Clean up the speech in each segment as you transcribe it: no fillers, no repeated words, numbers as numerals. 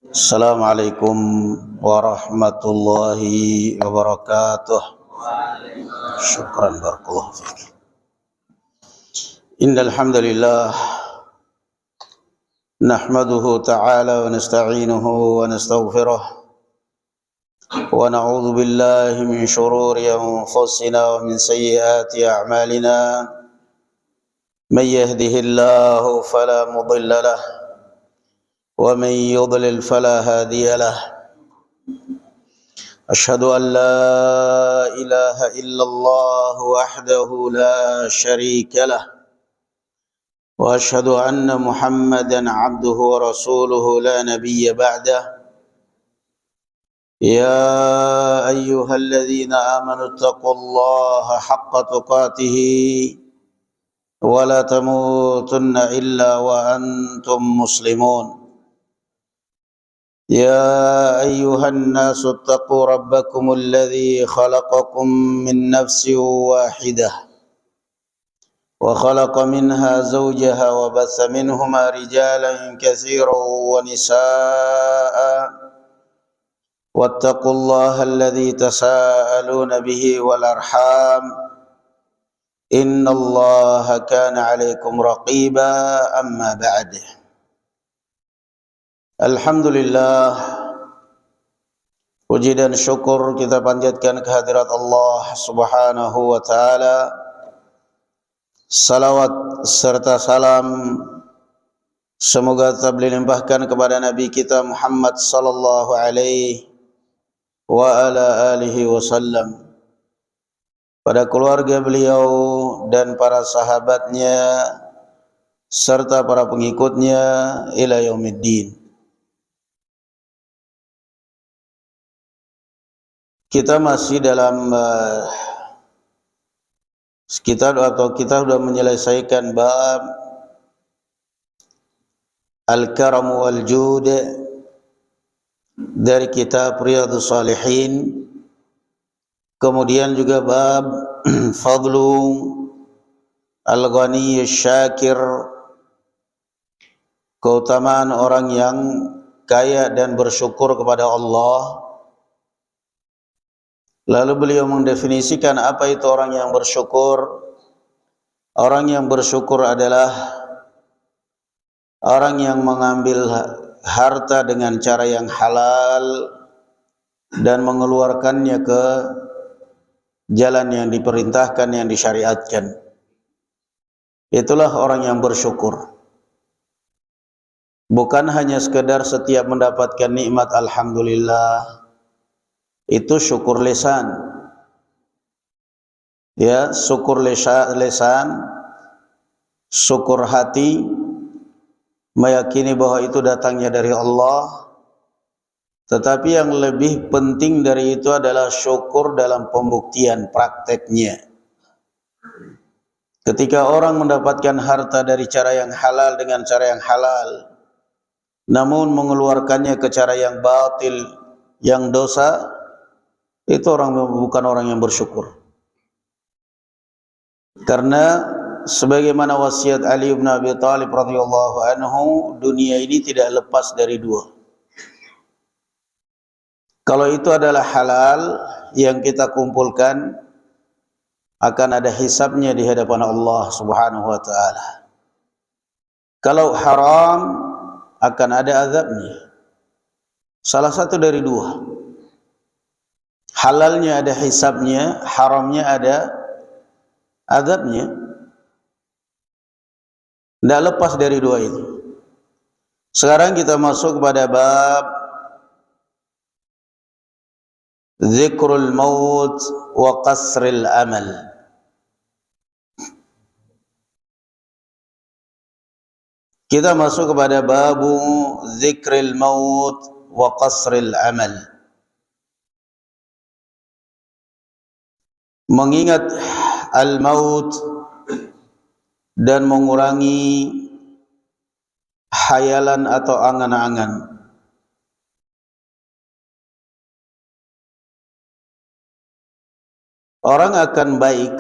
Assalamualaikum warahmatullahi wabarakatuh. Syukran barakallahu fiik. Innal hamdalillah nahmaduhu ta'ala wa nasta'inuhu wa nastaghfiruh wa na'udzu billahi min shururi anfusina wa min sayyiati a'malina. Man yahdihillahu fala mudilla lahu ومن يضلل فلا هادي له. أشهد أن لا إله إلا الله وحده لا شريك له وأشهد أن محمدا عبده ورسوله لا نبي بعده. يا أيها الذين آمنوا اتقوا الله حق تقاته ولا تموتن إلا وأنتم مسلمون. يا أيها الناس اتقوا ربكم الذي خلقكم من نفس واحدة وخلق منها زوجها وبث منهما رجالا كثيرا ونساء واتقوا الله الذي تساءلون به والأرحام إن الله كان عليكم رقيبا. أما بعد. Alhamdulillah, puji dan syukur kita panjatkan kehadirat Allah subhanahu wa ta'ala. Salawat serta salam semoga tetap dilimpahkan kepada Nabi kita Muhammad sallallahu alaihi wa ala alihi wasallam, pada keluarga beliau dan para sahabatnya serta para pengikutnya ila yaumiddin. Kita masih dalam kita sudah menyelesaikan bab Al-Karam wal Jud dari kitab Riyadhus Shalihin. Kemudian juga bab Fadlu Al-Ghani Syakir, keutamaan orang yang kaya dan bersyukur kepada Allah. Lalu beliau mendefinisikan apa itu orang yang bersyukur. Orang yang bersyukur adalah orang yang mengambil harta dengan cara yang halal dan mengeluarkannya ke jalan yang diperintahkan, yang disyariatkan. Itulah orang yang bersyukur. Bukan hanya sekedar setiap mendapatkan nikmat alhamdulillah, itu syukur lisan. Ya, syukur lisan, syukur hati, meyakini bahwa itu datangnya dari Allah. Tetapi yang lebih penting dari itu adalah syukur dalam pembuktian prakteknya. Ketika orang mendapatkan harta dari cara yang halal dengan cara yang halal, namun mengeluarkannya ke cara yang batil, yang dosa, itu bukan orang yang bersyukur. Karena sebagaimana wasiat Ali bin Abi Thalib radhiyallahu anhu, dunia ini tidak lepas dari dua. Kalau itu adalah halal yang kita kumpulkan, akan ada hisabnya di hadapan Allah subhanahu wa ta'ala. Kalau haram, akan ada azabnya. Salah satu dari dua. Halalnya ada hisabnya, haramnya ada azabnya. Tidak lepas dari dua itu. Sekarang kita masuk kepada bab Zikrul maut wa qasril amal. Kita masuk kepada babu Zikril maut wa qasril amal. Mengingat al-maut dan mengurangi hayalan atau angan-angan. Orang akan baik,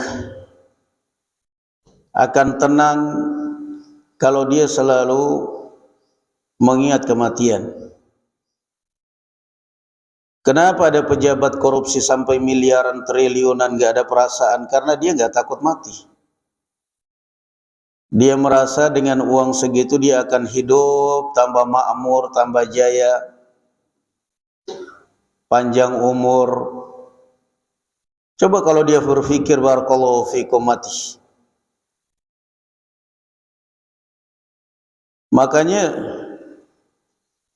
akan tenang kalau dia selalu mengingat kematian. Kenapa ada pejabat korupsi sampai miliaran, triliunan gak ada perasaan? Karena dia gak takut mati. Dia merasa dengan uang segitu dia akan hidup, tambah makmur, tambah jaya, panjang umur. Coba kalau dia berpikir barakallahu fikum mati. Makanya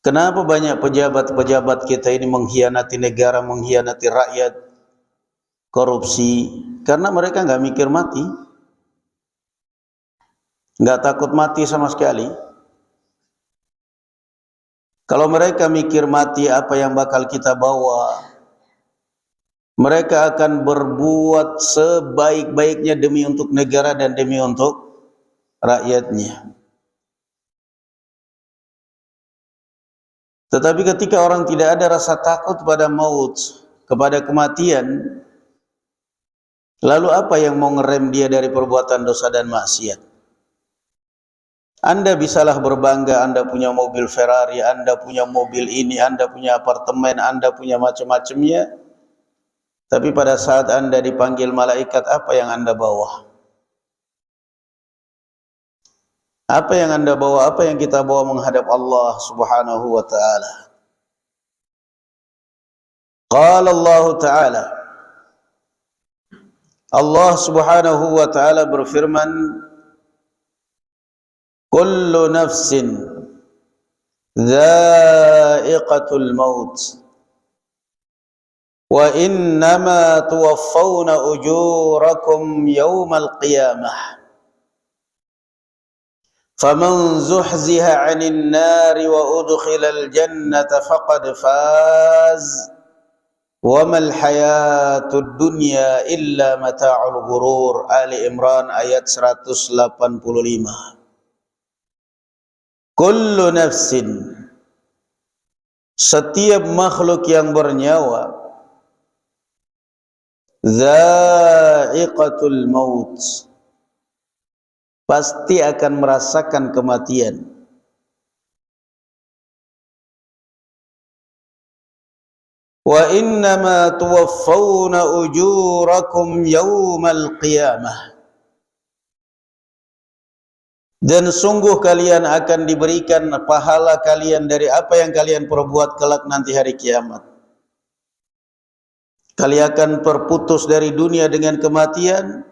kenapa banyak pejabat-pejabat kita ini mengkhianati negara, mengkhianati rakyat, korupsi? Karena mereka nggak mikir mati, nggak takut mati sama sekali. Kalau mereka mikir mati, apa yang bakal kita bawa? Mereka akan berbuat sebaik-baiknya demi untuk negara dan demi untuk rakyatnya. Tetapi ketika orang tidak ada rasa takut pada maut, kepada kematian, lalu apa yang mau ngerem dia dari perbuatan dosa dan maksiat? Anda bisalah berbangga, Anda punya mobil Ferrari, Anda punya mobil ini, Anda punya apartemen, Anda punya macam-macamnya. Tapi pada saat Anda dipanggil malaikat, apa yang Anda bawa? Apa yang Anda bawa? Apa yang kita bawa menghadap Allah Subhanahu wa ta'ala? Qala Allah ta'ala, Allah Subhanahu wa ta'ala berfirman, kullu nafsin dha'iqatul maut wa innama tuwaffawna ujurakum yawmal qiyamah faman zuhziha 'anil nari wa udkhilal jannata faqad faz wa mal hayatud dunya illa mata'ul ghurur. Ali Imran ayat 185. Kullu nafsin, setiap makhluk yang bernyawa, dha'iqatul maut, pasti akan merasakan kematian. Wa innama tuwaffawna ujurakum yawmal qiyamah, dan sungguh kalian akan diberikan pahala kalian dari apa yang kalian perbuat kelak nanti hari kiamat. Kalian akan terputus dari dunia dengan kematian.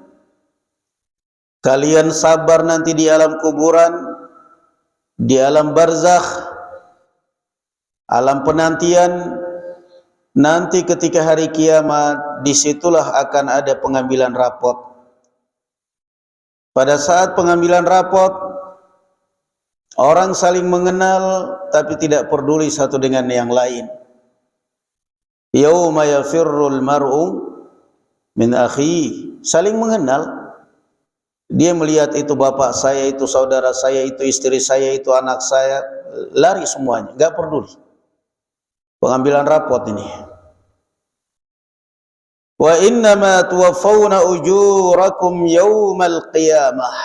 Kalian sabar nanti di alam kuburan, di alam barzakh, alam penantian. Nanti ketika hari kiamat, disitulah akan ada pengambilan rapot. Pada saat pengambilan rapot, orang saling mengenal tapi tidak peduli satu dengan yang lain. Yauma yafirrul mar'u min akhihi, saling mengenal. Dia melihat itu bapak saya, itu saudara saya, itu istri saya, itu anak saya, lari semuanya, enggak peduli. Pengambilan rapot ini. Wa innama tuwaffawna ujurakum yawmal qiyamah.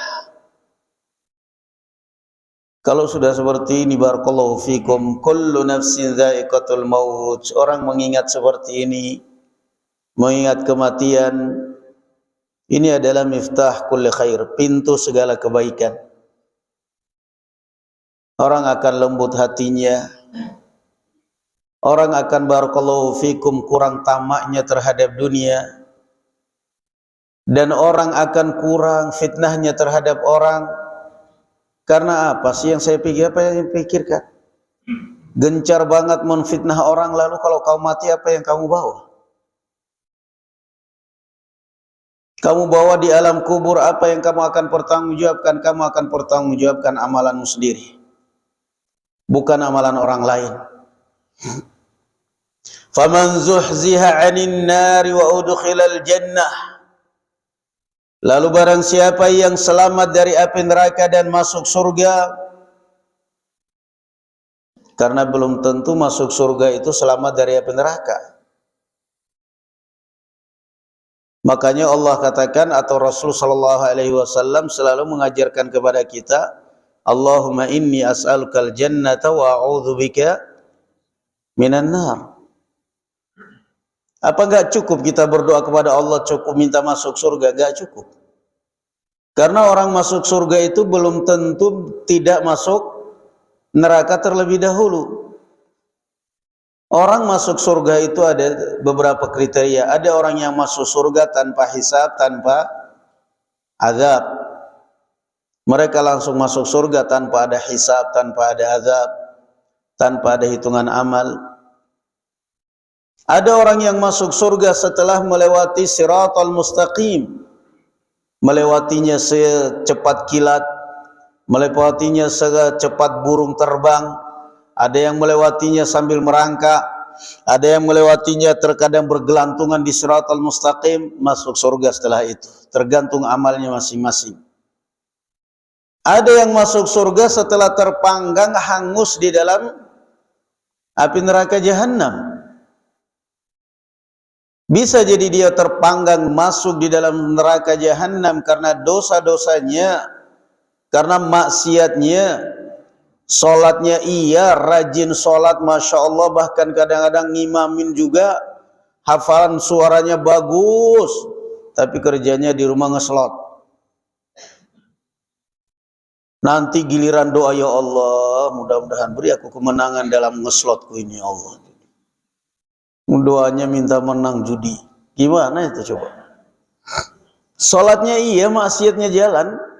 Kalau sudah seperti ini, barakallahu fikum, kullu nafsin dha'iqatul maut, orang mengingat seperti ini, mengingat kematian, ini adalah miftah kulli khair, pintu segala kebaikan. Orang akan lembut hatinya, orang akan barakallahu fikum kurang tamaknya terhadap dunia, dan orang akan kurang fitnahnya terhadap orang. Karena apa sih yang saya pikir, apa yang pikirkan? Gencar banget menfitnah orang, lalu kalau kau mati apa yang kamu bawa? Kamu bawa di alam kubur apa yang kamu akan pertanggungjawabkan? Kamu akan pertanggungjawabkan amalanmu sendiri, bukan amalan orang lain. Faman zuhziha 'anil nari wa udkhilal jannah, lalu barang siapa yang selamat dari api neraka dan masuk surga. Karena belum tentu masuk surga itu selamat dari api neraka. Makanya Allah katakan, atau Rasul sallallahu alaihi wasallam selalu mengajarkan kepada kita, Allahumma inni as'alukal jannata wa a'udzubika minan nar. Apa enggak cukup kita berdoa kepada Allah cukup minta masuk surga? Enggak cukup. Karena orang masuk surga itu belum tentu tidak masuk neraka terlebih dahulu. Orang masuk surga itu ada beberapa kriteria. Ada orang yang masuk surga tanpa hisab, tanpa azab. Mereka langsung masuk surga tanpa ada hisab, tanpa ada azab, tanpa ada hitungan amal. Ada orang yang masuk surga setelah melewati siratal mustaqim, melewatinya secepat kilat, melewatinya secepat burung terbang. Ada yang melewatinya sambil merangkak, ada yang melewatinya terkadang bergelantungan di siratal mustaqim, masuk surga setelah itu. Tergantung amalnya masing-masing. Ada yang masuk surga setelah terpanggang hangus di dalam api neraka jahanam. Bisa jadi dia terpanggang masuk di dalam neraka jahanam karena dosa-dosanya, karena maksiatnya. Solatnya iya, rajin solat, Masya Allah, bahkan kadang-kadang ngimamin juga, hafalan suaranya bagus, tapi kerjanya di rumah ngeslot. Nanti giliran doa, ya Allah, mudah-mudahan beri aku kemenangan dalam ngeslotku ini, ya Allah. Doanya minta menang judi. Gimana itu coba? Salatnya iya, maksiatnya jalan.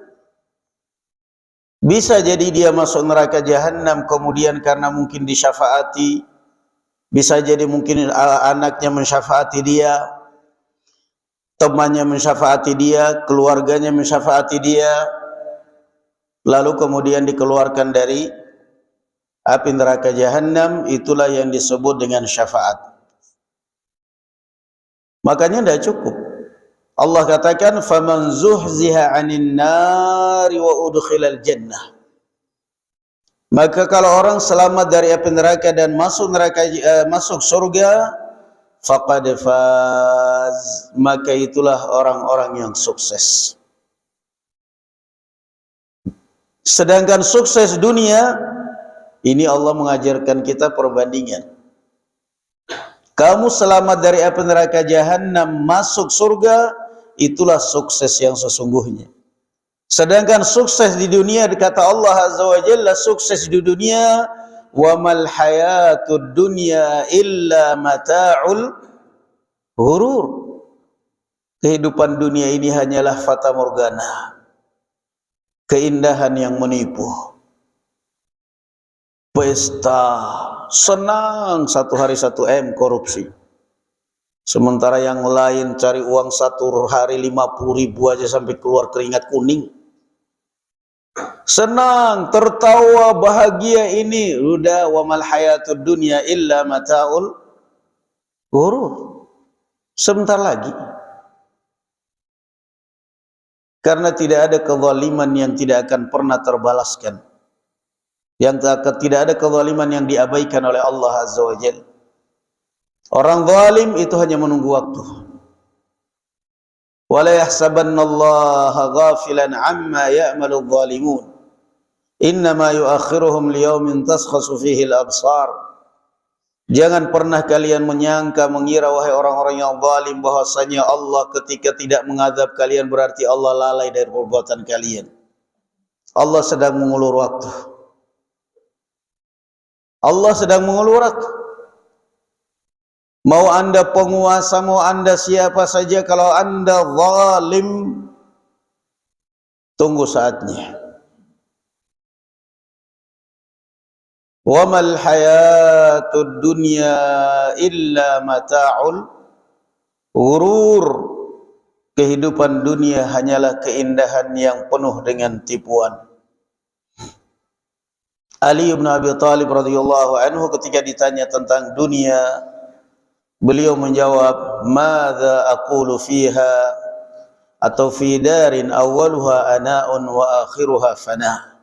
Bisa jadi dia masuk neraka jahanam kemudian karena mungkin disyafaati. Bisa jadi mungkin anaknya mensyafaati dia, temannya mensyafaati dia, keluarganya mensyafaati dia. Lalu kemudian dikeluarkan dari api neraka jahanam. Itulah yang disebut dengan syafaat. Makanya tidak cukup. Allah katakan, "Faman zuhziha 'anil nari wa udkhilal jannah." Maka kalau orang selamat dari api neraka dan masuk neraka, masuk surga, faqad faz, maka itulah orang-orang yang sukses. Sedangkan sukses dunia ini Allah mengajarkan kita perbandingan. Kamu selamat dari api neraka jahanam masuk surga, itulah sukses yang sesungguhnya. Sedangkan sukses di dunia, dikata Allah Azza wa Jalla, sukses di dunia, wa mal hayatud dunya illa mata'ul ghurur. Kehidupan dunia ini hanyalah fata morgana, keindahan yang menipu. Pesta, senang 1 hari 1 M korupsi. Sementara yang lain cari uang 1 hari 50.000 aja sampai keluar keringat kuning. Senang, tertawa, bahagia ini. Udah, wa mal hayatud dunya illa mata'ul ghurur. Sebentar lagi. Karena tidak ada kezaliman yang tidak akan pernah terbalaskan. Yang tidak ada kezaliman yang diabaikan oleh Allah Azza wa Jalla. Orang zalim itu hanya menunggu waktu. Wala yahsabannallaha ghafilan amma ya'malu dhalimun. Innama yuakhiruhum liyaumin taskhasu fihi al-absar. Jangan pernah kalian menyangka, mengira wahai orang-orang yang zalim bahwasanya Allah ketika tidak mengadab kalian berarti Allah lalai dari perbuatan kalian. Allah sedang mengulur waktu. Allah sedang mengulur waktu. Mau anda penguasa, mau anda siapa saja, kalau anda zalim, tunggu saatnya. Wa mal hayatud dunya illa mata'ul ghurur. Kehidupan dunia hanyalah keindahan yang penuh dengan tipuan. Ali bin Abi Thalib radhiyallahu anhu ketika ditanya tentang dunia, beliau menjawab, "Madza aqulu fiha?" atau fi darin awwaluha ana'un wa akhiruha fana.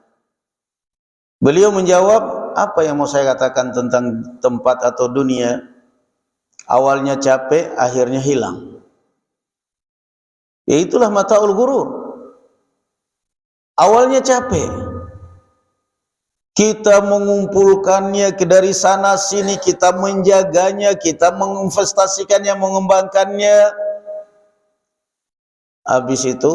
Beliau menjawab, apa yang mau saya katakan tentang tempat atau dunia? Awalnya capek, akhirnya hilang. Ya itulah mata'ul ghurur. Awalnya capek, kita mengumpulkannya dari sana sini, kita menjaganya, kita menginvestasikannya, mengembangkannya. Habis itu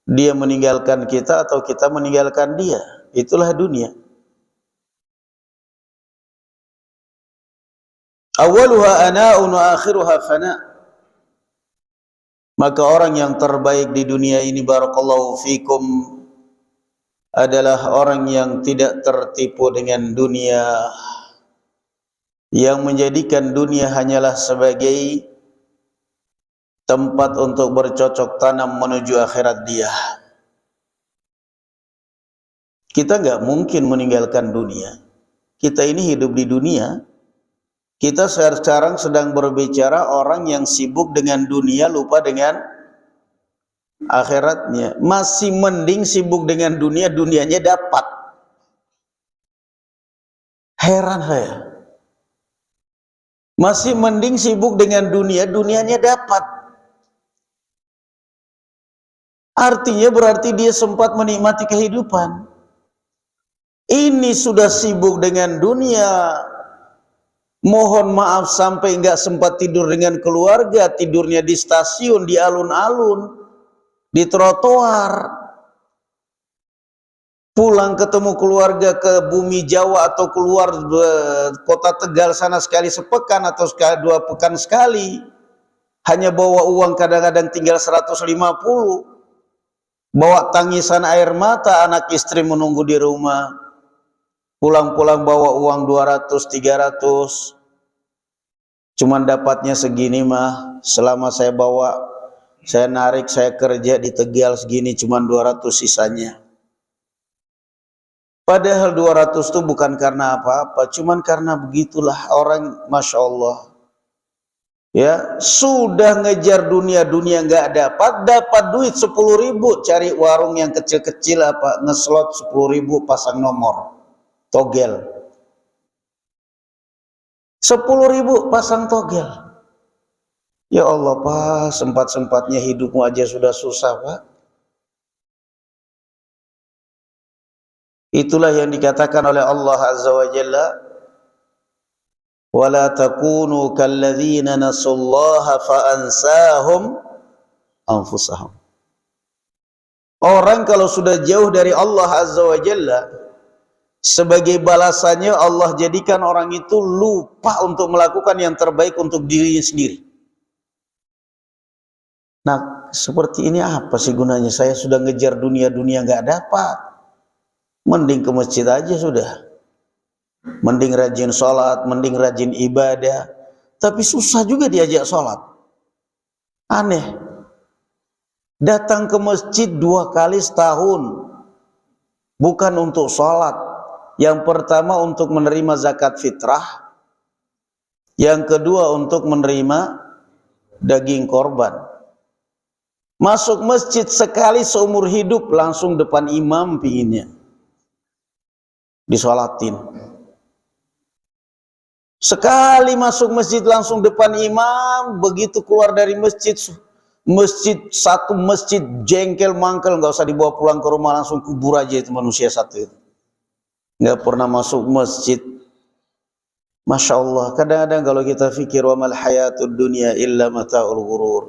dia meninggalkan kita atau kita meninggalkan dia. Itulah dunia. Awaluha ana'un wa akhiruha fana. Maka orang yang terbaik di dunia ini, barakallahu fikum, adalah orang yang tidak tertipu dengan dunia, yang menjadikan dunia hanyalah sebagai tempat untuk bercocok tanam menuju akhirat dia. Kita nggak mungkin meninggalkan dunia. Kita ini hidup di dunia. Kita sekarang sedang berbicara orang yang sibuk dengan dunia, lupa dengan akhiratnya. Masih mending sibuk dengan dunia, dunianya dapat. Heran saya. Masih mending sibuk dengan dunia, dunianya dapat. Artinya berarti dia sempat menikmati kehidupan. Ini sudah sibuk dengan dunia. Mohon maaf sampai nggak sempat tidur dengan keluarga, tidurnya di stasiun, di alun-alun, di trotoar. Pulang ketemu keluarga ke bumi Jawa atau keluar kota Tegal sana sekali sepekan atau sekali 2 pekan sekali. Hanya bawa uang kadang-kadang tinggal 150. Bawa tangisan air mata, anak istri menunggu di rumah. Pulang-pulang bawa uang 200, 300. Cuman dapatnya segini mah. Selama saya bawa, saya narik, saya kerja di Tegal segini, cuman 200 sisanya. Padahal 200 itu bukan karena apa-apa, cuman karena begitulah orang, Masya Allah. Ya, sudah ngejar dunia nggak dapat duit 10.000, cari warung yang kecil-kecil apa, ngeslot 10.000, pasang nomor, togel. 10.000 pasang togel. Ya Allah Pak, sempat-sempatnya hidupmu aja sudah susah Pak. Itulah yang dikatakan oleh Allah Azza wa Jalla, wala takunu kalladzina nasullaha fa'ansahum anfusahum. Orang kalau sudah jauh dari Allah Azza wa Jalla, sebagai balasannya Allah jadikan orang itu lupa untuk melakukan yang terbaik untuk dirinya sendiri. Nah, seperti ini apa sih gunanya? Saya sudah ngejar dunia nggak dapat. Mending ke masjid aja sudah. Mending rajin sholat, mending rajin ibadah. Tapi susah juga diajak sholat. Aneh. Datang ke masjid 2 kali setahun. Bukan untuk sholat. Yang pertama untuk menerima zakat fitrah. Yang kedua untuk menerima daging korban. Masuk masjid sekali seumur hidup, langsung depan imam pinginnya disolatin. Sekali masuk masjid langsung depan imam, begitu keluar dari masjid satu masjid jengkel mangkel, nggak usah dibawa pulang ke rumah, langsung kubur aja itu manusia satu itu. Nggak pernah masuk masjid. Masya Allah. Kadang-kadang kalau kita fikir, wa mal hayatud dunya illa mata'ul ghurur.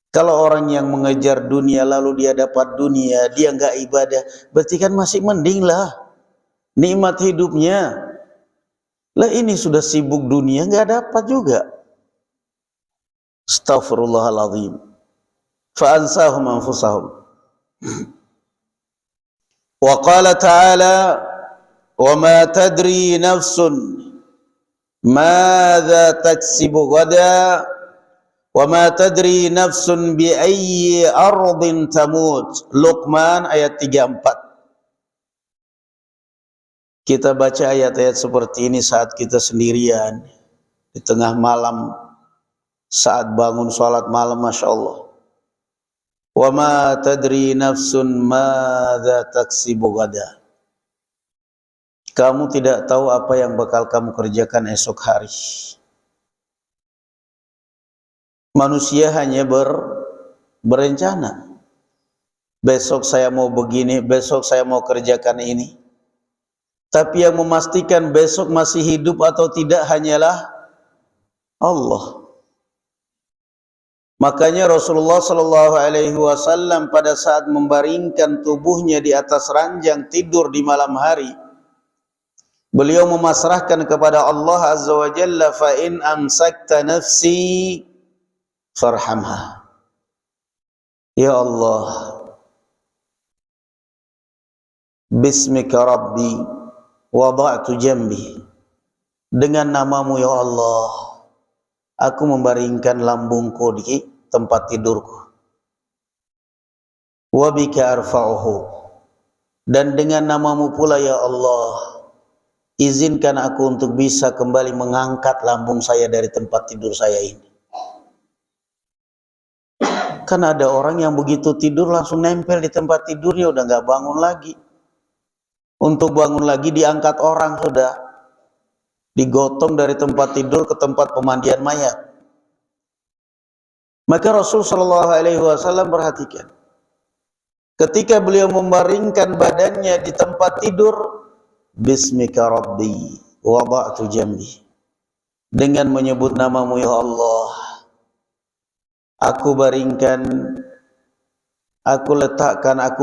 Kalau orang yang mengejar dunia lalu dia dapat dunia, dia nggak ibadah, berarti kan masih mending lah nikmat hidupnya. Lah ini sudah sibuk dunia nggak dapat juga. Astaghfirullahaladzim. Fa'ansahum anfusahum. Wa qala ta'ala, wa ma tadri nafsun madza taksibu ghadan wa ma tadri nafsun bi ayyi ardin tamut. Luqman ayat 34. Kita baca ayat-ayat seperti ini saat kita sendirian di tengah malam, saat bangun sholat malam, Masya Allah. Wa ma tadri nafsun madza taksibu ghadan. Kamu tidak tahu apa yang bakal kamu kerjakan esok hari. Manusia hanya berencana. Besok saya mau begini, besok saya mau kerjakan ini. Tapi yang memastikan besok masih hidup atau tidak hanyalah Allah. Makanya Rasulullah SAW pada saat membaringkan tubuhnya di atas ranjang tidur di malam hari, beliau memasrahkan kepada Allah Azza wa Jalla, fa in amsakta nafsi farhamha. Ya Allah, bismika rabbi wada'tu jambi. Dengan namamu ya Allah, aku membaringkan lambungku di tempat tidurku. Wa bika arfa'uhu. Dan dengan namamu pula ya Allah, izinkan aku untuk bisa kembali mengangkat lambung saya dari tempat tidur saya ini. Kan ada orang yang begitu tidur langsung nempel di tempat tidurnya, udah gak bangun lagi. Untuk bangun lagi diangkat orang sudah, digotong dari tempat tidur ke tempat pemandian mayat. Maka Rasul SAW perhatikan, ketika beliau membaringkan badannya di tempat tidur, bismika rabbi wada'tu jambi, dengan menyebut namamu ya Allah, aku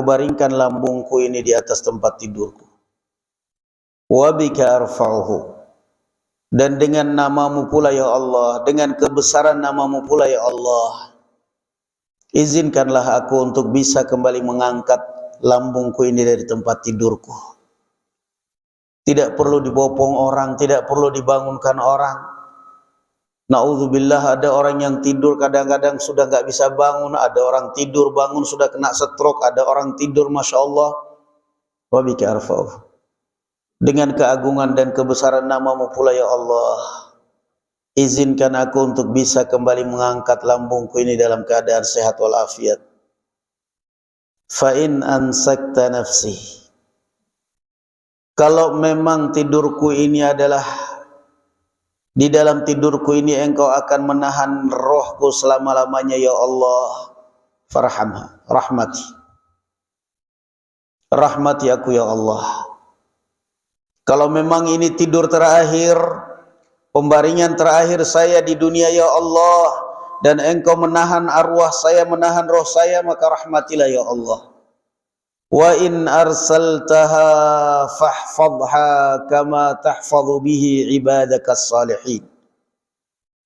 baringkan lambungku ini di atas tempat tidurku. Wa bika arfa'uhu, dan dengan namamu pula ya Allah, dengan kebesaran namamu pula ya Allah, izinkanlah aku untuk bisa kembali mengangkat lambungku ini dari tempat tidurku. Tidak perlu dibopong orang, tidak perlu dibangunkan orang. Na'udzubillah, ada orang yang tidur kadang-kadang sudah gak bisa bangun, ada orang tidur bangun sudah kena stroke, ada orang tidur Masya Allah. Wa bika arfa'uhu, dengan keagungan dan kebesaran namamu pula ya Allah, izinkan aku untuk bisa kembali mengangkat lambungku ini dalam keadaan sehat walafiat. Fa in ansakta nafsi, kalau memang tidurku ini adalah, di dalam tidurku ini engkau akan menahan rohku selama-lamanya ya Allah, farhamha, rahmati aku ya Allah. Kalau memang ini tidur terakhir, pembaringan terakhir saya di dunia ya Allah, dan engkau menahan arwah saya, menahan roh saya, maka rahmatilah ya Allah. Wa in arsaltaha fahfadha kama tahfadhu bihi ibadakas salihin.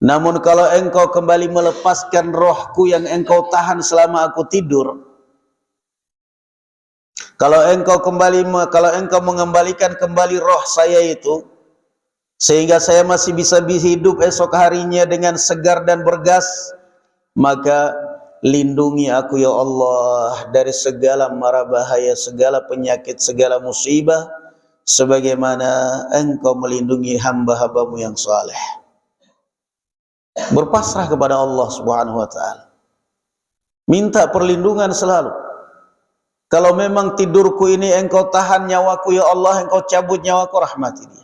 Namun kalau engkau kembali melepaskan rohku yang engkau tahan selama aku tidur, kalau engkau mengembalikan kembali roh saya itu, sehingga saya masih bisa hidup esok harinya dengan segar dan bergas, maka lindungi aku ya Allah dari segala mara bahaya, segala penyakit, segala musibah, sebagaimana engkau melindungi hamba-hambamu yang saleh. Berpasrah kepada Allah Subhanahu wa ta'ala, minta perlindungan selalu. Kalau memang tidurku ini engkau tahan nyawaku ya Allah, engkau cabut nyawaku, rahmati dia.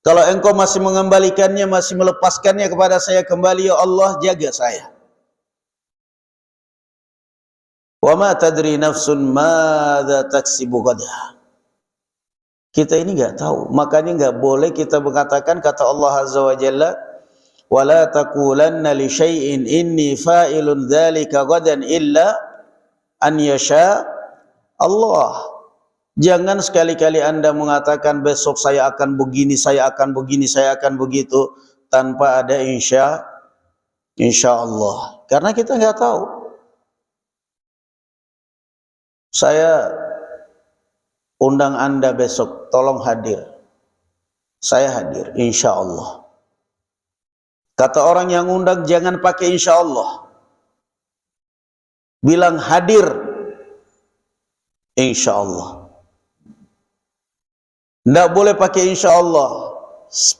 Kalau engkau masih mengembalikannya, masih melepaskannya kepada saya kembali ya Allah, jaga saya. Wa ma tadri nafsun madza taksibu ghadan. Kita ini enggak tahu, makanya enggak boleh kita mengatakan kata Allah Azza wa Jalla, wala taqulanna li syai'in inni fa'ilun dzalika ghadan illa an yasha Allah. Jangan sekali-kali Anda mengatakan besok saya akan begini, saya akan begini, saya akan begitu, tanpa ada insya Allah. Karena kita nggak tahu. Saya undang Anda besok, tolong hadir. Saya hadir, insya Allah. Kata orang yang undang, jangan pakai insya Allah. Bilang hadir, insya Allah. Tidak boleh pakai insya Allah,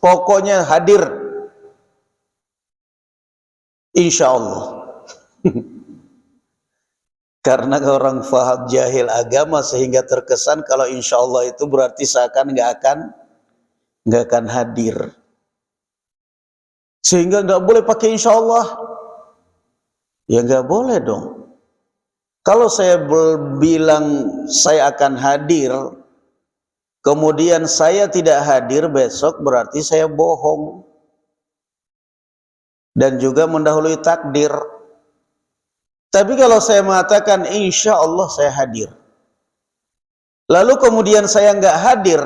pokoknya hadir, insya Allah. Karena orang faham jahil agama sehingga terkesan kalau insya Allah itu berarti seakan nggak akan hadir, sehingga nggak boleh pakai insya Allah. Ya nggak boleh dong. Kalau saya bilang saya akan hadir, kemudian saya tidak hadir besok, berarti saya bohong dan juga mendahului takdir. Tapi kalau saya mengatakan insya Allah saya hadir, lalu kemudian saya nggak hadir,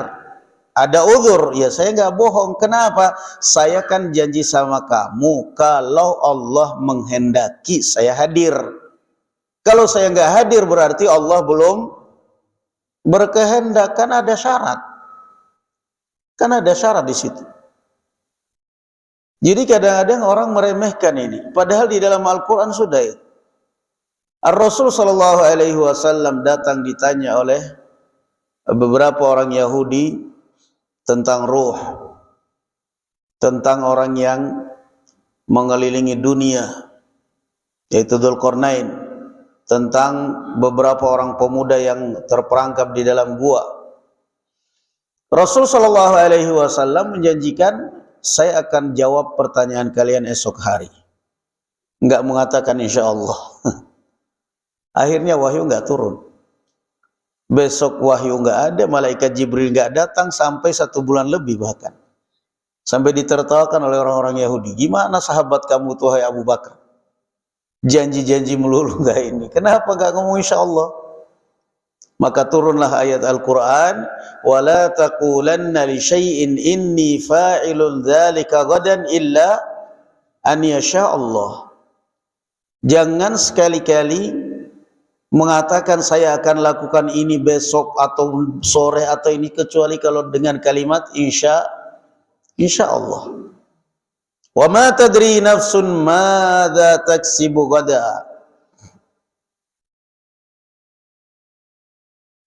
ada uzur, ya saya nggak bohong. Kenapa? Saya kan janji sama kamu, kalau Allah menghendaki saya hadir. Kalau saya nggak hadir berarti Allah belum berkehendak, kan ada syarat. Kan ada syarat di situ. Jadi kadang-kadang orang meremehkan ini, padahal di dalam Al-Qur'an sudah itu. Ar-Rasul sallallahu alaihi wasallam datang ditanya oleh beberapa orang Yahudi tentang ruh, tentang orang yang mengelilingi dunia, yaitu Dzulqarnain, tentang beberapa orang pemuda yang terperangkap di dalam gua. Rasul sallallahu alaihi wasallam menjanjikan, saya akan jawab pertanyaan kalian esok hari. Enggak mengatakan insyaallah. Akhirnya wahyu enggak turun. Besok wahyu enggak ada, malaikat Jibril enggak datang sampai 1 bulan lebih bahkan. Sampai ditertawakan oleh orang-orang Yahudi. Gimana sahabat kamu tuh, hai Abu Bakar? Janji-janji melulu enggak ini. Kenapa enggak ngomong insyaallah? Maka turunlah ayat Al-Qur'an, "Wala taqulanna li syai'in inni fa'ilun dzalika ghadan illa an yasha Allah." Jangan sekali-kali mengatakan saya akan lakukan ini besok atau sore atau ini, kecuali kalau dengan kalimat insya Allah. Wa ma tadri nafsun madza taksibu ghadan.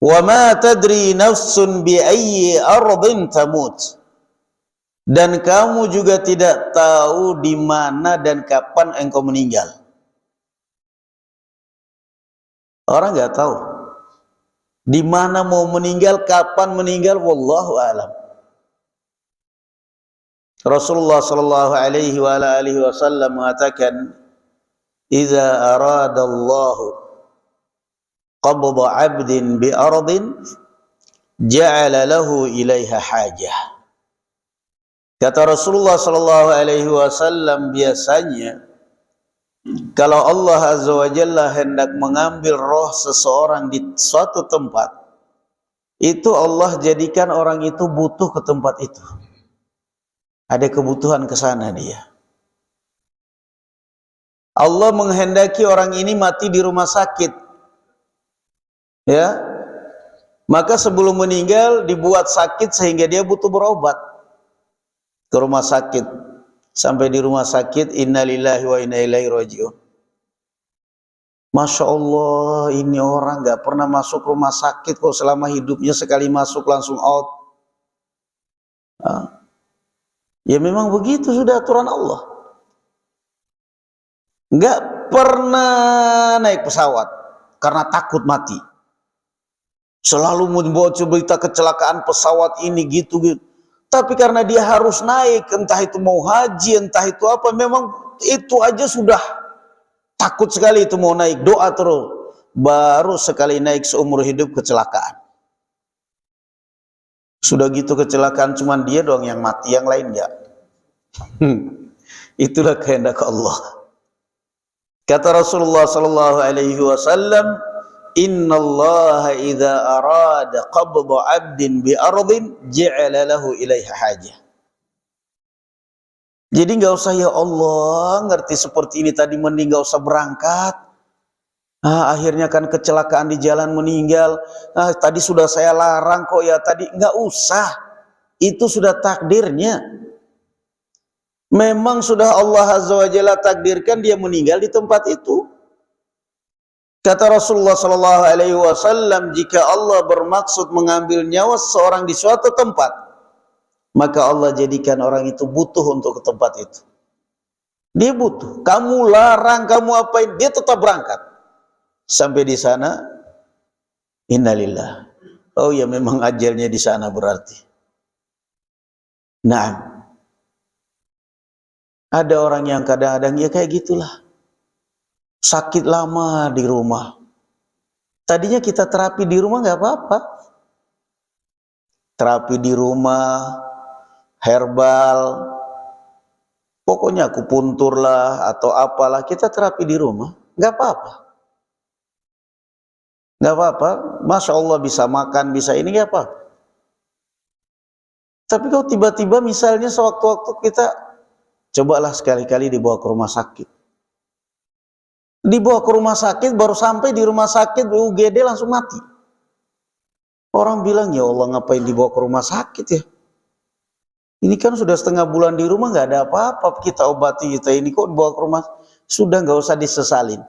Wa ma tadri nafsun bi ayyi ardin tamut. Dan kamu juga tidak tahu di mana dan kapan engkau meninggal. Orang enggak tahu di mana mau meninggal, kapan meninggal, wallahu a'lam. Rasulullah sallallahu alaihi wa alihi wasallam mengatakan, "Idza aradallahu qabda 'abdin bi ardin ja'ala lahu ilaiha hajah." Kata Rasulullah sallallahu alaihi wasallam, biasanya kalau Allah azza wa jalla hendak mengambil roh seseorang di suatu tempat, itu Allah jadikan orang itu butuh ke tempat itu. Ada kebutuhan ke sana dia. Allah menghendaki orang ini mati di rumah sakit. Ya. Maka sebelum meninggal dibuat sakit sehingga dia butuh berobat ke rumah sakit. Sampai di rumah sakit, innalillahi wa inna ilaihi raji'un. Masya Allah, ini orang gak pernah masuk rumah sakit kok selama hidupnya, sekali masuk langsung out. Ya memang begitu sudah aturan Allah. Gak pernah naik pesawat karena takut mati. Selalu membawa berita kecelakaan pesawat ini gitu-gitu. Tapi karena dia harus naik, entah itu mau haji, entah itu apa, memang itu aja sudah takut sekali itu mau naik, doa terus. Baru sekali naik seumur hidup kecelakaan. Sudah gitu kecelakaan cuman dia doang yang mati, yang lain enggak. Itulah kehendak Allah. Kata Rasulullah sallallahu alaihi wasallam, "Innallaha idza arada qabda 'abdin bi ardin ja'ala lahu ilaiha hajah." Jadi enggak usah ya Allah, ngerti seperti ini tadi mending enggak usah berangkat. Akhirnya kan kecelakaan di jalan meninggal. Tadi sudah saya larang kok ya tadi, enggak usah. Itu sudah takdirnya. Memang sudah Allah azza wa jalla takdirkan dia meninggal di tempat itu. Kata Rasulullah sallallahu alaihi wasallam, jika Allah bermaksud mengambil nyawa seseorang di suatu tempat, maka Allah jadikan orang itu butuh untuk ke tempat itu. Dia butuh. Kamu larang, kamu apain, dia tetap berangkat. Sampai di sana, innalillah. Oh ya, memang ajalnya di sana berarti. Nah, ada orang yang kadang-kadang ya kayak gitulah. Sakit lama di rumah. Tadinya kita terapi di rumah nggak apa-apa. terapi di rumah, herbal, pokoknya akupuntur lah atau apalah, kita terapi di rumah, nggak apa-apa. Nggak apa-apa, Masya Allah bisa makan, bisa ini, nggak apa-apa. Tapi kalau tiba-tiba misalnya sewaktu-waktu kita, cobalah sekali-kali dibawa ke rumah sakit. Dibawa ke rumah sakit, baru sampai di rumah sakit, UGD langsung mati. Orang bilang, ya Allah ngapain dibawa ke rumah sakit ya? Ini kan sudah setengah bulan di rumah, nggak ada apa-apa, kita obati kita ini, kok dibawa ke rumah? Sudah, nggak usah disesalin.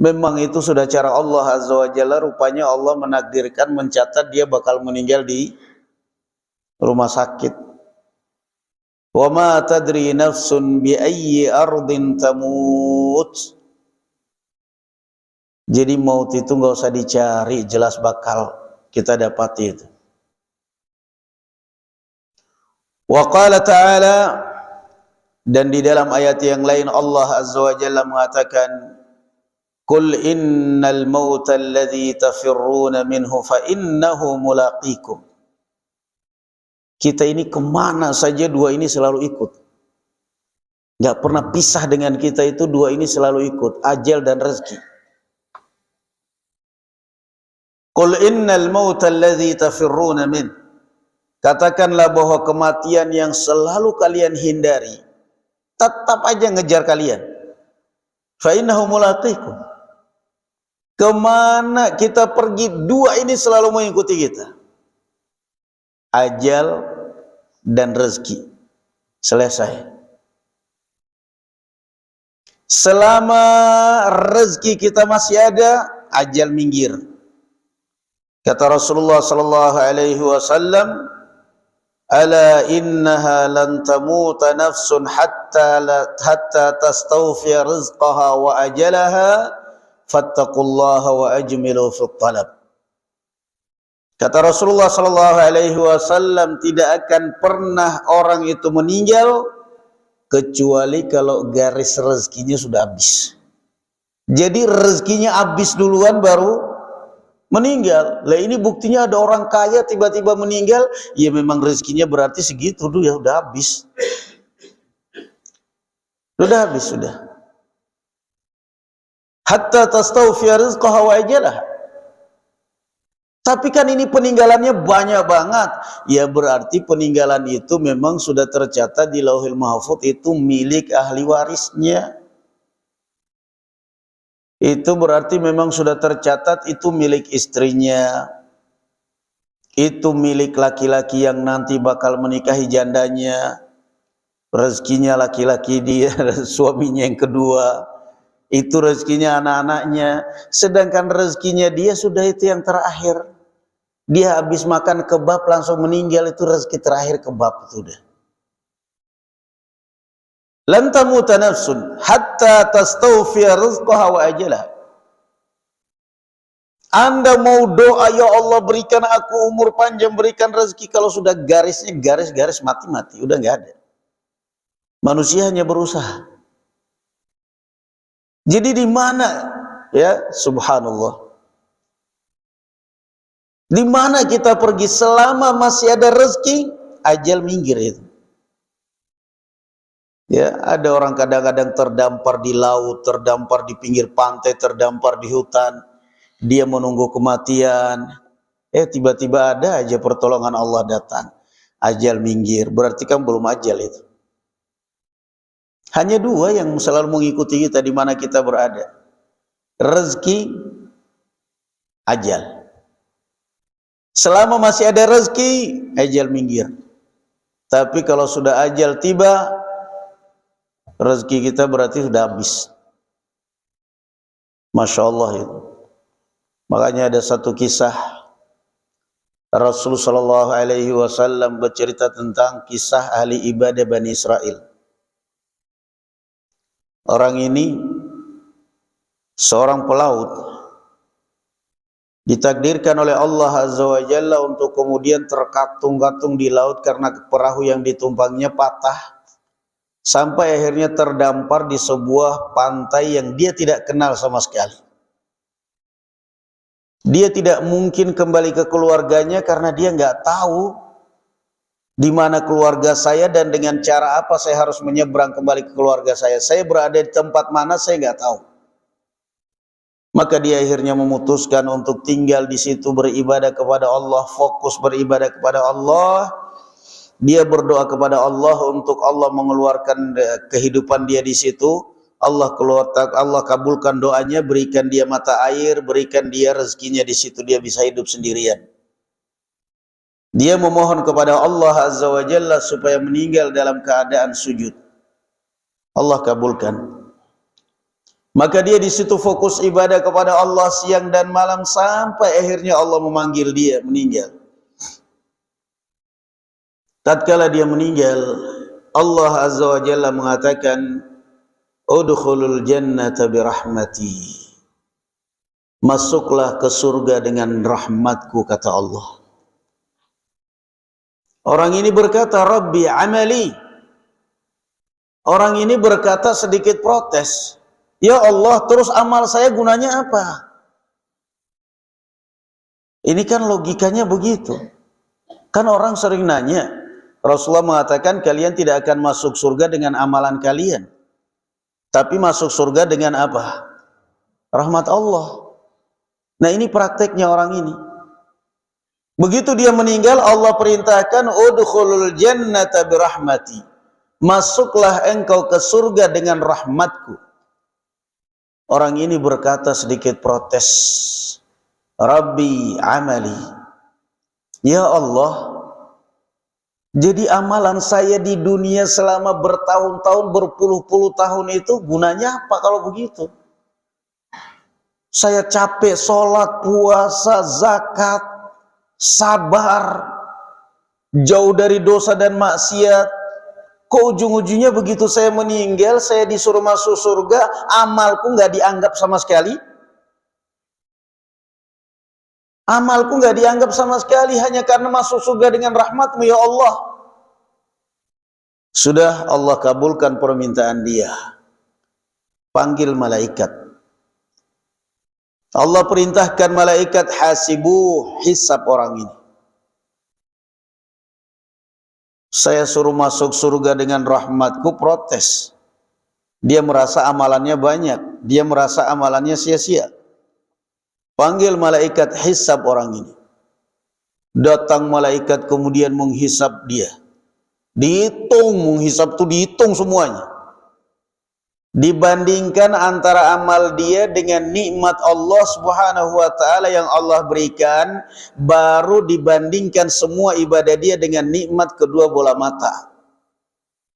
Memang itu sudah cara Allah Azza wa Jalla, rupanya Allah menakdirkan, mencatat dia bakal meninggal di rumah sakit. Wa ma tadri nafsun bi ayyi ardin tamut. Jadi maut itu nggak usah dicari, jelas bakal kita dapati itu. Wa qala ta'ala, dan di dalam ayat yang lain Allah Azza wa Jalla mengatakan, Qul innal mauta alladhi tafirruna minhu fa innahu mulaqikum. Kita ini kemana saja dua ini selalu ikut. Gak pernah pisah dengan kita itu, dua ini selalu ikut, ajal dan rezeki. Qul innal mauta alladhi tafirruna min. Katakanlah bahwa kematian yang selalu kalian hindari, tetap aja ngejar kalian. Fa innahu mulaqikum. Kemana kita pergi, dua ini selalu mengikuti kita. Ajal dan rezeki. Selesai. Selama rezeki kita masih ada, ajal minggir. Kata Rasulullah sallallahu alaihi wasallam, ala innaha lan tamuta nafsun hatta tastawfiya rizqaha wa ajalaha fattaqullaha wa ajmilu fit talab. Kata Rasulullah sallallahu alaihi wasallam, tidak akan pernah orang itu meninggal kecuali kalau garis rezekinya sudah habis. Jadi rezekinya habis duluan baru meninggal. Lah ini buktinya ada orang kaya tiba-tiba meninggal, ya memang rezekinya berarti segitu dulu ya, udah habis. Sudah habis sudah. Hatta tastawfiya rizqaha wa ajalah. Tapi kan ini peninggalannya banyak banget. Ya berarti peninggalan itu memang sudah tercatat di Lauhul Mahfuz, itu milik ahli warisnya. Itu berarti memang sudah tercatat itu milik istrinya. Itu milik laki-laki yang nanti bakal menikahi jandanya. Rezekinya laki-laki dia, suaminya yang kedua. Itu rezekinya anak-anaknya. Sedangkan rezekinya dia sudah itu yang terakhir. Dia habis makan kebab langsung meninggal, itu rezeki terakhir kebab itu udah. Lan tamuta nafsun hatta tastawfiya rizqaha wa ajalah. Anda mau doa, ya Allah berikan aku umur panjang, berikan rezeki, kalau sudah garisnya garis-garis mati-mati, udah nggak ada. Manusia hanya berusaha. Jadi di mana ya, subhanallah, di mana kita pergi selama masih ada rezeki, ajal minggir itu. Ya, ada orang kadang-kadang terdampar di laut, terdampar di pinggir pantai, terdampar di hutan. Dia menunggu kematian. Tiba-tiba ada aja pertolongan Allah datang. Ajal minggir, berarti kan belum ajal itu. Hanya dua yang selalu mengikuti kita di mana kita berada. Rezeki, ajal. Selama masih ada rezeki, ajal minggir. Tapi kalau sudah ajal tiba, rezeki kita berarti sudah habis. Masya Allah itu. Makanya ada satu kisah, Rasulullah Shallallahu Alaihi Wasallam bercerita tentang kisah ahli ibadah Bani Israel. Orang ini seorang pelaut, ditakdirkan oleh Allah Azza wa Jalla untuk kemudian terkatung-katung di laut karena perahu yang ditumpangnya patah, sampai akhirnya terdampar di sebuah pantai yang dia tidak kenal sama sekali. Dia tidak mungkin kembali ke keluarganya karena dia nggak tahu di mana keluarga saya dan dengan cara apa saya harus menyeberang kembali ke keluarga saya. Saya berada di tempat mana saya nggak tahu. Maka dia akhirnya memutuskan untuk tinggal di situ, beribadah kepada Allah, fokus beribadah kepada Allah. Dia berdoa kepada Allah untuk Allah mengeluarkan kehidupan dia di situ. Allah kabulkan doanya, berikan dia mata air, berikan dia rezekinya di situ, dia bisa hidup sendirian. Dia memohon kepada Allah Azza wa Jalla supaya meninggal dalam keadaan sujud. Allah kabulkan. Maka dia di situ fokus ibadah kepada Allah siang dan malam sampai akhirnya Allah memanggil dia meninggal. Tatkala dia meninggal, Allah Azza wa Jalla mengatakan, udkhulul jannata birahmati. Masuklah ke surga dengan rahmatku, kata Allah. Orang ini berkata, Rabbi amali. Orang ini berkata sedikit protes. Ya Allah, terus amal saya gunanya apa? Ini kan logikanya begitu. Kan orang sering nanya, Rasulullah mengatakan kalian tidak akan masuk surga dengan amalan kalian. Tapi masuk surga dengan apa? Rahmat Allah. Nah, ini prakteknya orang ini. Begitu dia meninggal, Allah perintahkan udkhulul jannata birahmati. Masuklah engkau ke surga dengan rahmatku. Orang ini berkata sedikit protes. Rabbi amali. Ya Allah, jadi amalan saya di dunia selama bertahun-tahun, berpuluh-puluh tahun itu gunanya apa kalau begitu? Saya capek sholat, puasa, zakat, sabar, jauh dari dosa dan maksiat. Kok ujung-ujungnya begitu saya meninggal, saya disuruh masuk surga, amalku nggak dianggap sama sekali? Amalku nggak dianggap sama sekali hanya karena masuk surga dengan rahmatmu ya Allah. Sudah Allah kabulkan permintaan dia. Panggil malaikat. Allah perintahkan malaikat hasibu, hisab orang ini. Saya suruh masuk surga dengan rahmatku, protes. Dia merasa amalannya banyak, dia merasa amalannya sia-sia. Panggil malaikat hisab orang ini. Datang malaikat kemudian menghisab dia. Dihitung, menghisab itu dihitung semuanya. Dibandingkan antara amal dia dengan nikmat Allah Subhanahu wa taala yang Allah berikan, baru dibandingkan semua ibadah dia dengan nikmat kedua bola mata.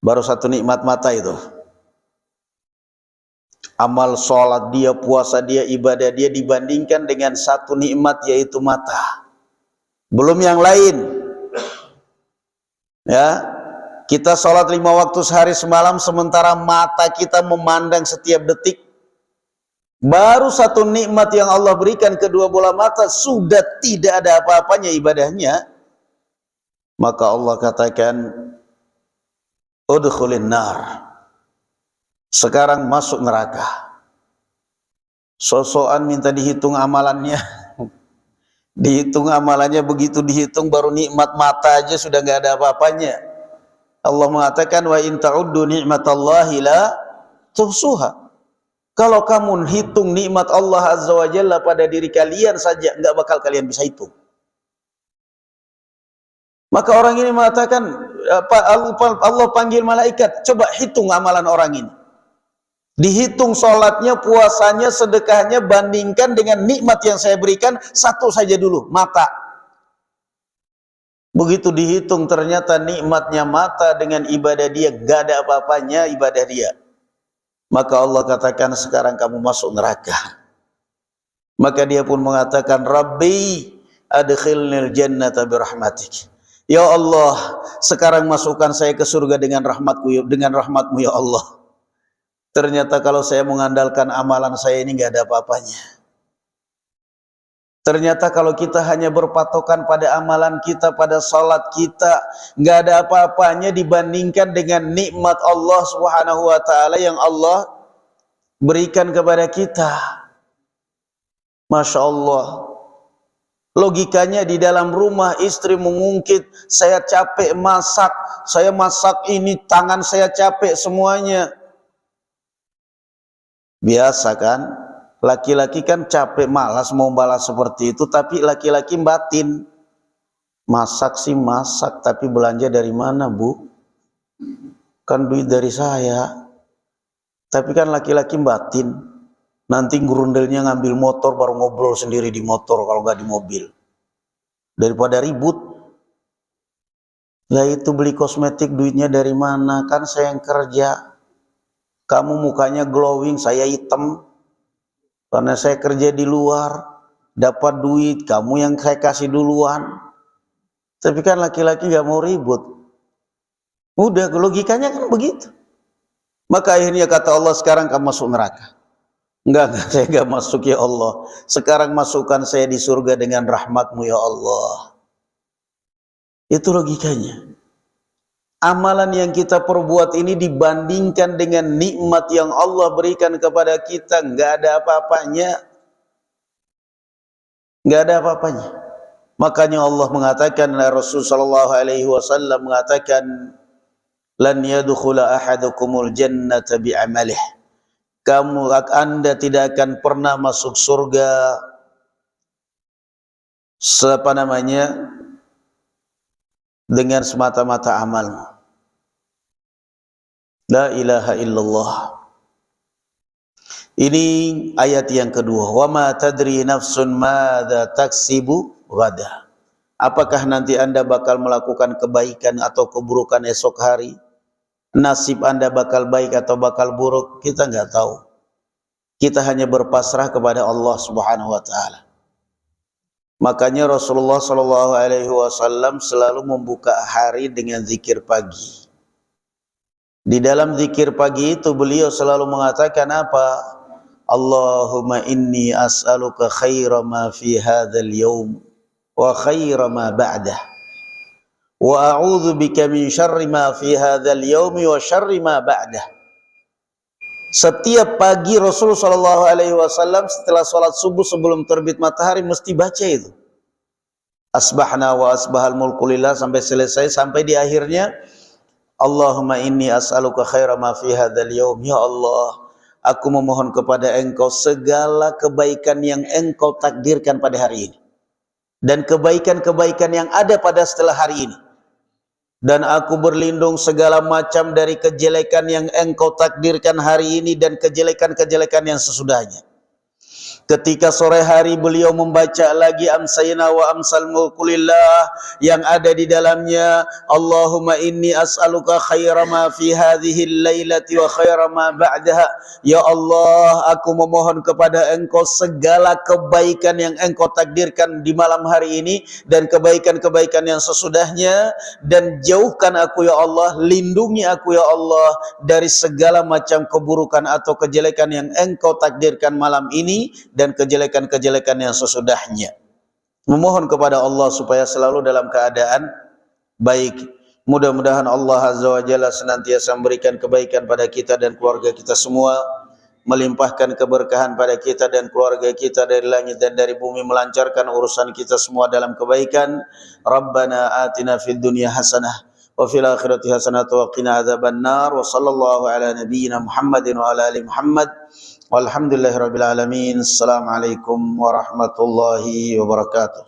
Baru satu nikmat mata itu. Amal sholat dia, puasa dia, ibadah dia dibandingkan dengan satu nikmat yaitu mata. Belum yang lain. Ya, kita sholat 5 waktu sehari semalam sementara mata kita memandang setiap detik. Baru satu nikmat yang Allah berikan kedua bola mata sudah tidak ada apa-apanya ibadahnya. Maka Allah katakan, udkhulin nar. Sekarang masuk neraka. Sosokan minta dihitung amalannya. Dihitung amalannya, begitu dihitung baru nikmat mata aja sudah nggak ada apa-apanya. Allah mengatakan wa in ta'uddu ni'matallahi la tuhsuha. Kalau kamu hitung nikmat Allah Azza wa Jalla pada diri kalian saja nggak bakal kalian bisa hitung. Maka orang ini mengatakan, Allah panggil malaikat, coba hitung amalan orang ini. Dihitung sholatnya, puasanya, sedekahnya, bandingkan dengan nikmat yang saya berikan, satu saja dulu, mata. Begitu dihitung ternyata nikmatnya mata dengan ibadah dia, gak ada apa-apanya ibadah dia. Maka Allah katakan sekarang kamu masuk neraka. Maka dia pun mengatakan, Rabbi adkhilnil jannata birahmatik. Ya Allah, sekarang masukkan saya ke surga dengan rahmatmu ya Allah. Ternyata kalau saya mengandalkan amalan saya ini nggak ada apa-apanya. Ternyata kalau kita hanya berpatokan pada amalan kita, pada salat kita, nggak ada apa-apanya dibandingkan dengan nikmat Allah Subhanahu wa taala yang Allah berikan kepada kita. Masya Allah. Logikanya di dalam rumah istri mengungkit, saya capek masak, saya masak ini, tangan saya capek semuanya. Biasa kan? Laki-laki kan capek, malas mau balas seperti itu, tapi laki-laki batin. Masak sih masak, tapi belanja dari mana, Bu? Kan duit dari saya. Tapi kan laki-laki batin. Nanti gerundelnya ngambil motor baru ngobrol sendiri di motor kalau nggak di mobil. Daripada ribut. Ya itu beli kosmetik duitnya dari mana? Kan saya yang kerja. Kamu mukanya glowing, saya hitam. Karena saya kerja di luar, dapat duit, kamu yang saya kasih duluan. Tapi kan laki-laki nggak mau ribut. Udah, logikanya kan begitu. Maka akhirnya kata Allah, sekarang kamu masuk neraka. Enggak, saya enggak masuk ya Allah. Sekarang masukkan saya di surga dengan rahmat-Mu ya Allah. Itu logikanya. Amalan yang kita perbuat ini dibandingkan dengan nikmat yang Allah berikan kepada kita, enggak ada apa-apanya. Enggak ada apa-apanya. Makanya Allah mengatakan, Rasul sallallahu alaihi wasallam mengatakan, lan yadkhula ahadukumul jannata bi'amalihi. Anda tidak akan pernah masuk surga dengan semata-mata amalmu. La ilaha illallah. Ini ayat yang kedua. Wa ma tadri nafsun madza taksibu ghadan. Apakah nanti Anda bakal melakukan kebaikan atau keburukan esok hari? Nasib Anda bakal baik atau bakal buruk, kita nggak tahu. Kita hanya berpasrah kepada Allah Subhanahu wa taala. Makanya Rasulullah sallallahu alaihi wasallam selalu membuka hari dengan zikir pagi. Di dalam zikir pagi itu beliau selalu mengatakan apa? Allahumma inni as'aluka khaira ma fi hadzal yaum wa khaira ma ba'dah. Wa a'udzu bika min syarri ma fi hadzal yaumi wa syarri ma ba'dah. Setiap pagi Rasul sallallahu alaihi wasallam setelah salat subuh sebelum terbit matahari mesti baca itu. Asbahna wa asbahal mulku lillah sampai selesai, sampai di akhirnya Allahumma inni as'aluka khaira ma fi hadzal yaum. Ya Allah, aku memohon kepada Engkau segala kebaikan yang Engkau takdirkan pada hari ini dan kebaikan-kebaikan yang ada pada setelah hari ini. Dan aku berlindung segala macam dari kejelekan yang Engkau takdirkan hari ini dan kejelekan-kejelekan yang sesudahnya. Ketika sore hari beliau membaca lagi amsayna wa amsal mulku lillah, yang ada di dalamnya Allahumma inni as'aluka khaira ma fi hadhihi al-lailati wa khaira ma ba'daha. Ya Allah, aku memohon kepada Engkau segala kebaikan yang Engkau takdirkan di malam hari ini dan kebaikan-kebaikan yang sesudahnya, dan jauhkan aku ya Allah, lindungi aku ya Allah dari segala macam keburukan atau kejelekan yang Engkau takdirkan malam ini dan kejelekan-kejelekan yang sesudahnya. Memohon kepada Allah supaya selalu dalam keadaan baik. Mudah-mudahan Allah Azza wa Jalla senantiasa memberikan kebaikan pada kita dan keluarga kita semua, melimpahkan keberkahan pada kita dan keluarga kita dari langit dan dari bumi, melancarkan urusan kita semua dalam kebaikan. Rabbana atina fid dunya hasanah wa fil akhirati hasanah wa qina adzabannar. Wa sallallahu ala nabiyyina Muhammadin wa ala ali Muhammad. Walhamdulillahirabbil alamin. Assalamualaikum warahmatullahi wabarakatuh.